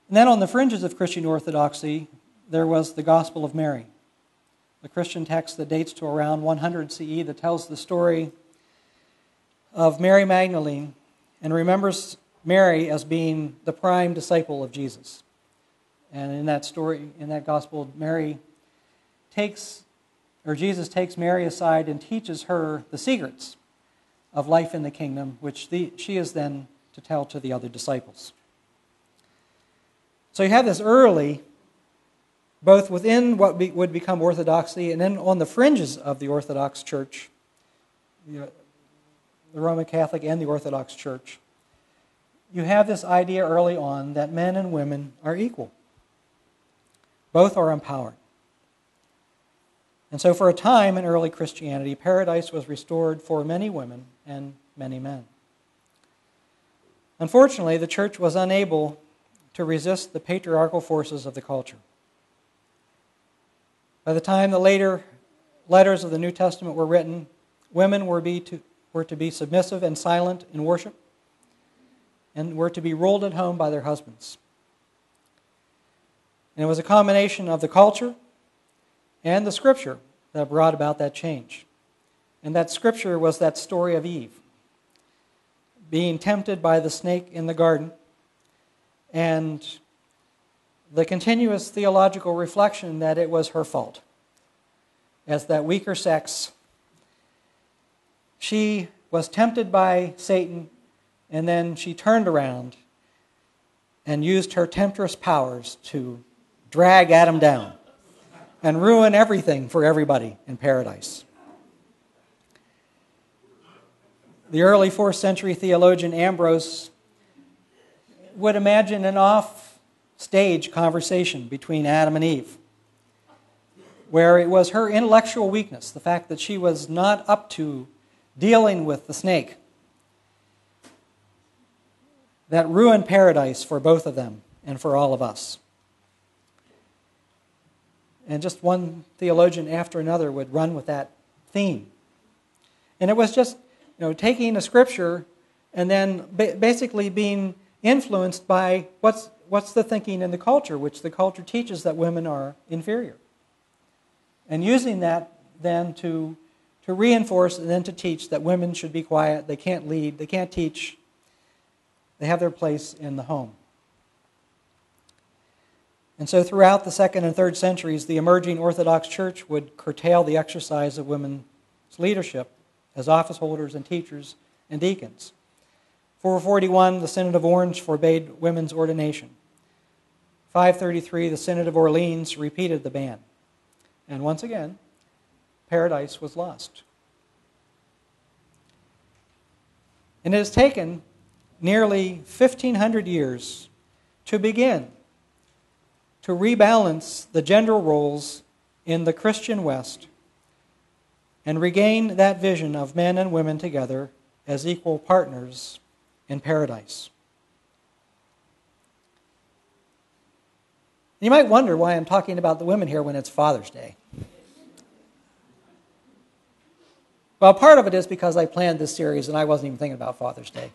And then on the fringes of Christian orthodoxy, there was the Gospel of Mary, the Christian text that dates to around 100 CE that tells the story of Mary Magdalene and remembers Mary as being the prime disciple of Jesus. And in that story, in that gospel, Jesus takes Mary aside and teaches her the secrets of life in the kingdom, which she is then to tell to the other disciples. So you have this early, both within what would become orthodoxy and then on the fringes of the Orthodox Church, the Roman Catholic and the Orthodox Church, you have this idea early on that men and women are equal. Both are empowered. And so for a time in early Christianity, paradise was restored for many women and many men. Unfortunately, the church was unable to resist the patriarchal forces of the culture. By the time the later letters of the New Testament were written, women were to be submissive and silent in worship, and were to be ruled at home by their husbands. And it was a combination of the culture and the Scripture that brought about that change. And that Scripture was that story of Eve, being tempted by the snake in the garden, and the continuous theological reflection that it was her fault. As that weaker sex, she was tempted by Satan, and then she turned around and used her temptress powers to drag Adam down and ruin everything for everybody in paradise. The early 4th century theologian Ambrose would imagine an off-stage conversation between Adam and Eve, where it was her intellectual weakness, the fact that she was not up to dealing with the snake, that ruined paradise for both of them and for all of us. And just one theologian after another would run with that theme. And it was just, taking a scripture and then basically being influenced by what's the thinking in the culture, which the culture teaches that women are inferior. And using that then to reinforce and then to teach that women should be quiet, they can't lead, they can't teach, they have their place in the home. And so throughout the 2nd and 3rd centuries, the emerging Orthodox Church would curtail the exercise of women's leadership as office holders and teachers and deacons. 441, the Synod of Orange forbade women's ordination. 533, the Synod of Orleans repeated the ban. And once again, paradise was lost. And it has taken nearly 1,500 years to begin to rebalance the gender roles in the Christian West and regain that vision of men and women together as equal partners in paradise. You might wonder why I'm talking about the women here when it's Father's Day. Well, part of it is because I planned this series and I wasn't even thinking about Father's Day.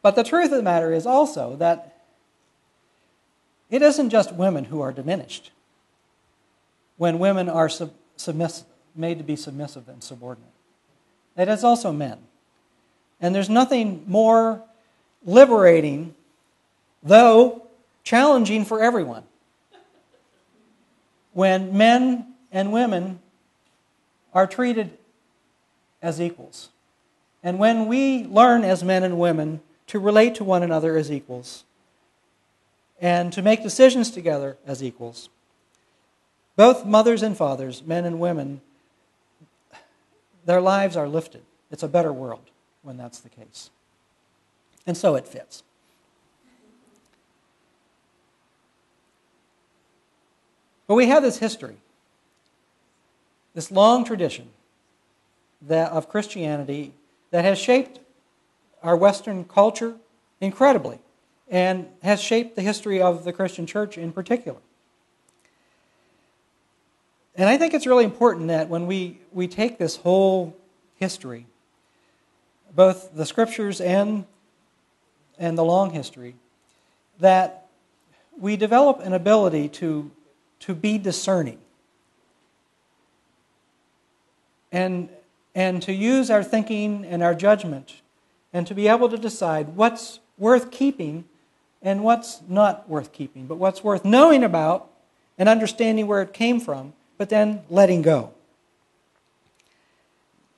But the truth of the matter is also that it isn't just women who are diminished when women are made to be submissive and subordinate. It is also men. And there's nothing more liberating, though challenging for everyone, when men and women are treated as equals. And when we learn as men and women to relate to one another as equals and to make decisions together as equals, both mothers and fathers, men and women, their lives are lifted. It's a better world when that's the case. And so it fits. But we have this history, this long tradition of Christianity that has shaped our Western culture incredibly and has shaped the history of the Christian church in particular. And I think it's really important that when we take this whole history, both the scriptures and and the long history, that we develop an ability to be discerning and to use our thinking and our judgment and to be able to decide what's worth keeping and what's not worth keeping, but what's worth knowing about and understanding where it came from, but then letting go.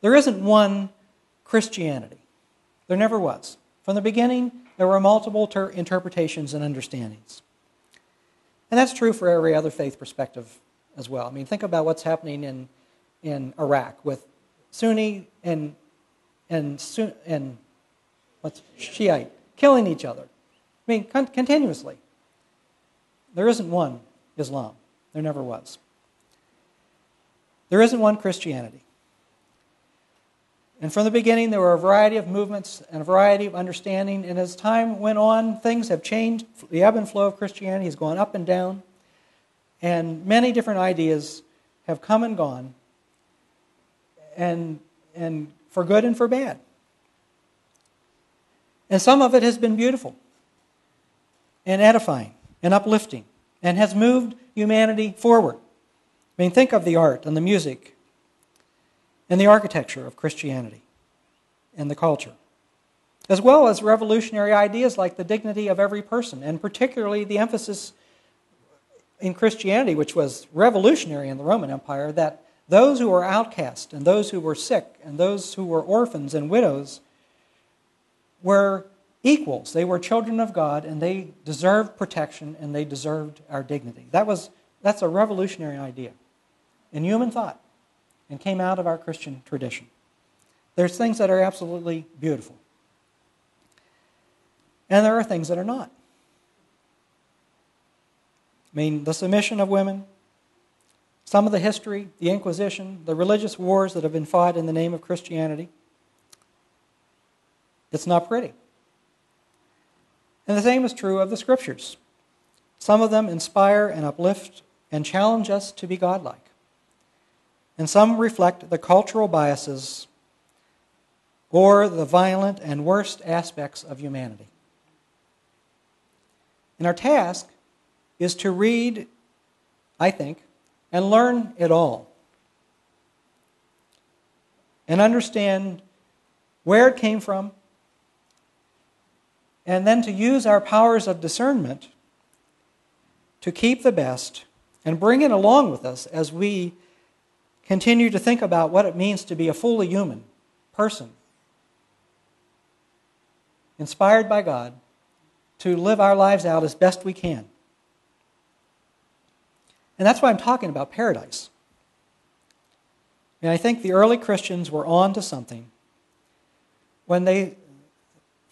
There isn't one Christianity. There never was. From the beginning, there were multiple interpretations and understandings. And that's true for every other faith perspective as well. I mean, think about what's happening in Iraq with Sunni and what's Shiite killing each other. I mean, continuously. There isn't one Islam. There never was. There isn't one Christianity. And from the beginning, there were a variety of movements and a variety of understanding. And as time went on, things have changed. The ebb and flow of Christianity has gone up and down. And many different ideas have come and gone, and for good and for bad. And some of it has been beautiful and edifying and uplifting and has moved humanity forward. I mean, think of the art and the music and the architecture of Christianity and the culture, as well as revolutionary ideas like the dignity of every person, and particularly the emphasis in Christianity, which was revolutionary in the Roman Empire, that those who were outcast and those who were sick and those who were orphans and widows were equals. They were children of God, and they deserved protection, and they deserved our dignity. That's a revolutionary idea in human thought, and came out of our Christian tradition. There's things that are absolutely beautiful. And there are things that are not. I mean, the submission of women, some of the history, the Inquisition, the religious wars that have been fought in the name of Christianity. It's not pretty. And the same is true of the Scriptures. Some of them inspire and uplift and challenge us to be godlike. And some reflect the cultural biases or the violent and worst aspects of humanity. And our task is to read, I think, and learn it all. And understand where it came from, and then to use our powers of discernment to keep the best and bring it along with us as we continue to think about what it means to be a fully human person, inspired by God, to live our lives out as best we can. And that's why I'm talking about paradise. And I think the early Christians were on to something when they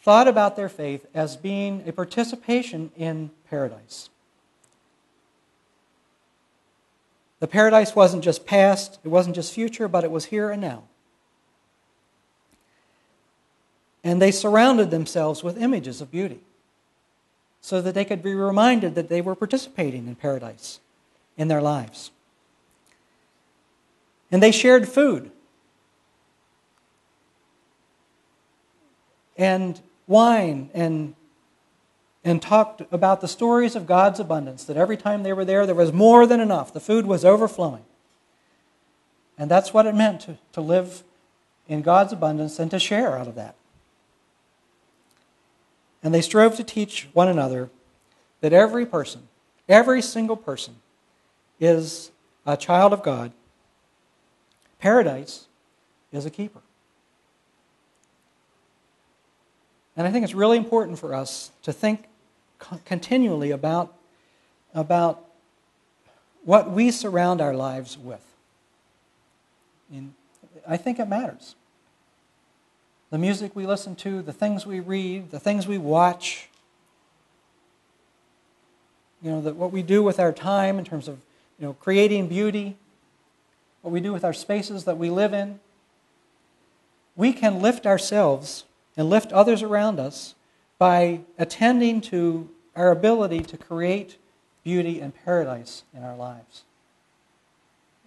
thought about their faith as being a participation in paradise. The paradise wasn't just past, it wasn't just future, but it was here and now. And they surrounded themselves with images of beauty so that they could be reminded that they were participating in paradise in their lives. And they shared food and wine and talked about the stories of God's abundance, that every time they were there was more than enough. The food was overflowing. And that's what it meant to live in God's abundance and to share out of that. And they strove to teach one another that every person, every single person, is a child of God. Paradise is a keeper. And I think it's really important for us to think continually about what we surround our lives with. And I think it matters. The music we listen to, the things we read, the things we watch, what we do with our time in terms of creating beauty, what we do with our spaces that we live in. We can lift ourselves and lift others around us by attending to our ability to create beauty and paradise in our lives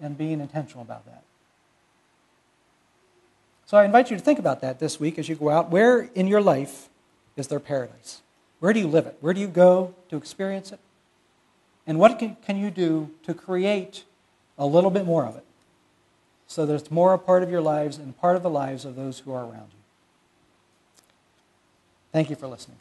and being intentional about that. So I invite you to think about that this week as you go out. Where in your life is their paradise? Where do you live it? Where do you go to experience it? And what can you do to create a little bit more of it so that it's more a part of your lives and part of the lives of those who are around you? Thank you for listening.